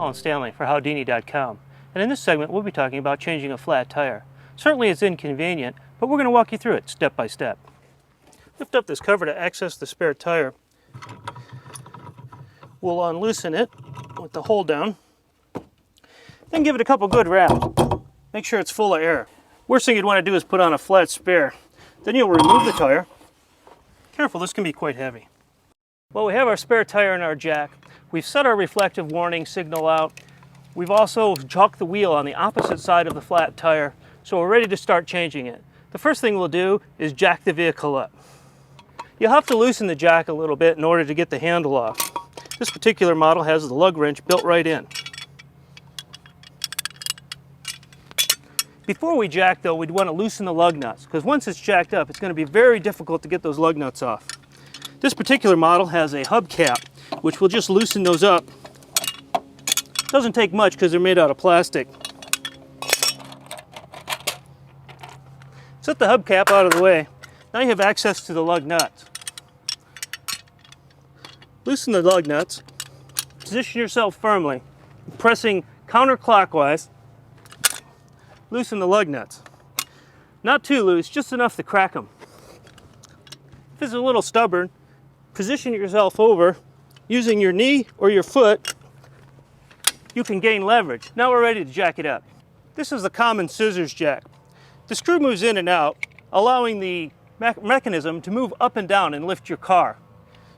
Colin Stanley for Howdini.com, and in this segment we'll be talking about changing a flat tire. Certainly it's inconvenient, but we're going to walk you through it step by step. Lift up this cover to access the spare tire. We'll unloosen it with the hold down, then give it a couple good raps. Make sure it's full of air. Worst thing you'd want to do is put on a flat spare. Then you'll remove the tire. Careful, this can be quite heavy. Well, we have our spare tire in our jack. We've set our reflective warning signal out. We've also jocked the wheel on the opposite side of the flat tire, so we're ready to start changing it. The first thing we'll do is jack the vehicle up. You'll have to loosen the jack a little bit in order to get the handle off. This particular model has the lug wrench built right in. Before we jack though, we'd want to loosen the lug nuts, because once it's jacked up, it's going to be very difficult to get those lug nuts off. This particular model has a hubcap, which will just loosen those up. Doesn't take much because they're made out of plastic. Set the hubcap out of the way. Now you have access to the lug nuts. Loosen the lug nuts. Position yourself firmly, pressing counterclockwise. Loosen the lug nuts. Not too loose, just enough to crack them. If it's a little stubborn, position yourself over. Using your knee or your foot, you can gain leverage. Now we're ready to jack it up. This is the common scissors jack. The screw moves in and out, allowing the mechanism to move up and down and lift your car.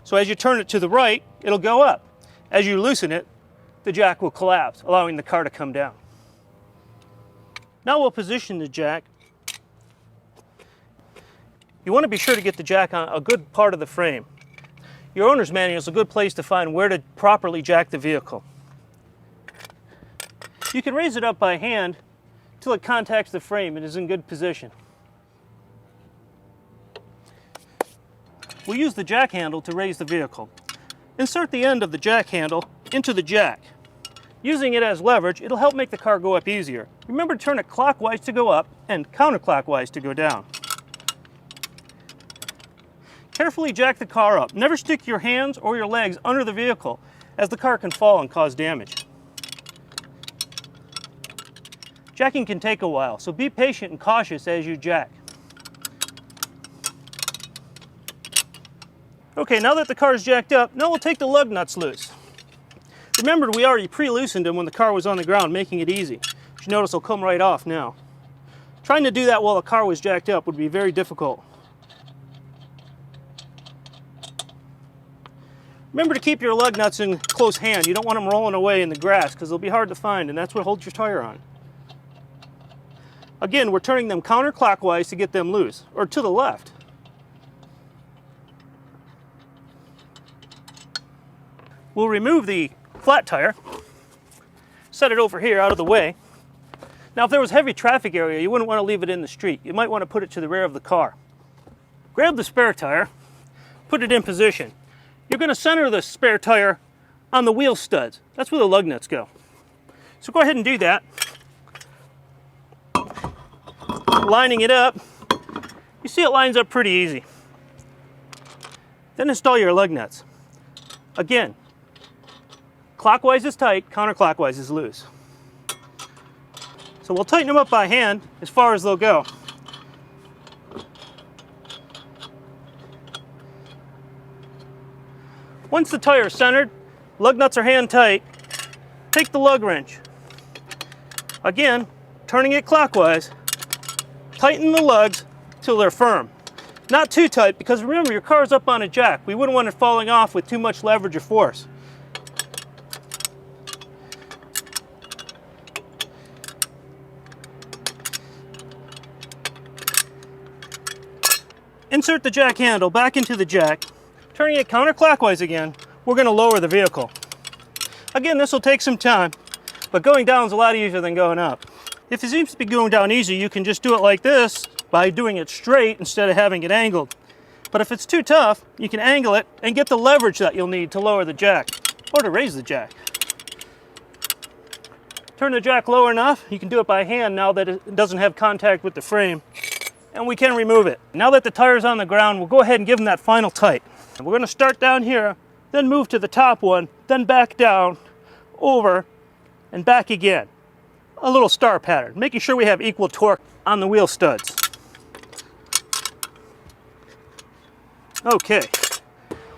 So as you turn it to the right, it'll go up. As you loosen it, the jack will collapse, allowing the car to come down. Now we'll position the jack. You want to be sure to get the jack on a good part of the frame. Your owner's manual is a good place to find where to properly jack the vehicle. You can raise it up by hand until it contacts the frame and is in good position. We'll use the jack handle to raise the vehicle. Insert the end of the jack handle into the jack. Using it as leverage, it'll help make the car go up easier. Remember to turn it clockwise to go up and counterclockwise to go down. Carefully jack the car up. Never stick your hands or your legs under the vehicle, as the car can fall and cause damage. Jacking can take a while, so be patient and cautious as you jack. Okay, now that the car is jacked up, now we'll take the lug nuts loose. Remember, we already pre-loosened them when the car was on the ground, making it easy. As you notice, they'll come right off now. Trying to do that while the car was jacked up would be very difficult. Remember to keep your lug nuts in close hand. You don't want them rolling away in the grass because they'll be hard to find, and that's what holds your tire on. Again, we're turning them counterclockwise to get them loose, or to the left. We'll remove the flat tire, set it over here out of the way. Now if there was heavy traffic area, you wouldn't want to leave it in the street. You might want to put it to the rear of the car. Grab the spare tire, put it in position. You're going to center the spare tire on the wheel studs. That's where the lug nuts go. So go ahead and do that. Lining it up. You see it lines up pretty easy. Then install your lug nuts. Again, clockwise is tight, counterclockwise is loose. So we'll tighten them up by hand as far as they'll go. Once the tire is centered, lug nuts are hand tight, take the lug wrench. Again, turning it clockwise, tighten the lugs till they're firm. Not too tight, because remember, your car's up on a jack. We wouldn't want it falling off with too much leverage or force. Insert the jack handle back into the jack. Turning it counterclockwise again, we're going to lower the vehicle. Again, this will take some time, but going down is a lot easier than going up. If it seems to be going down easy, you can just do it like this by doing it straight instead of having it angled. But if it's too tough, you can angle it and get the leverage that you'll need to lower the jack or to raise the jack. Turn the jack low enough, you can do it by hand now that it doesn't have contact with the frame, and we can remove it. Now that the tire's on the ground, we'll go ahead and give them that final tight. And we're going to start down here, then move to the top one, then back down, over, and back again. A little star pattern, making sure we have equal torque on the wheel studs. Okay,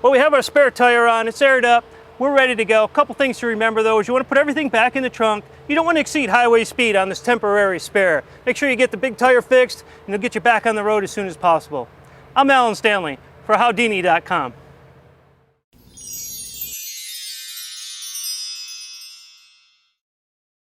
well, we have our spare tire on, it's aired up, we're ready to go. A couple things to remember though is you want to put everything back in the trunk. You don't want to exceed highway speed on this temporary spare. Make sure you get the big tire fixed and it'll get you back on the road as soon as possible. I'm Alan Stanley for Howdini.com.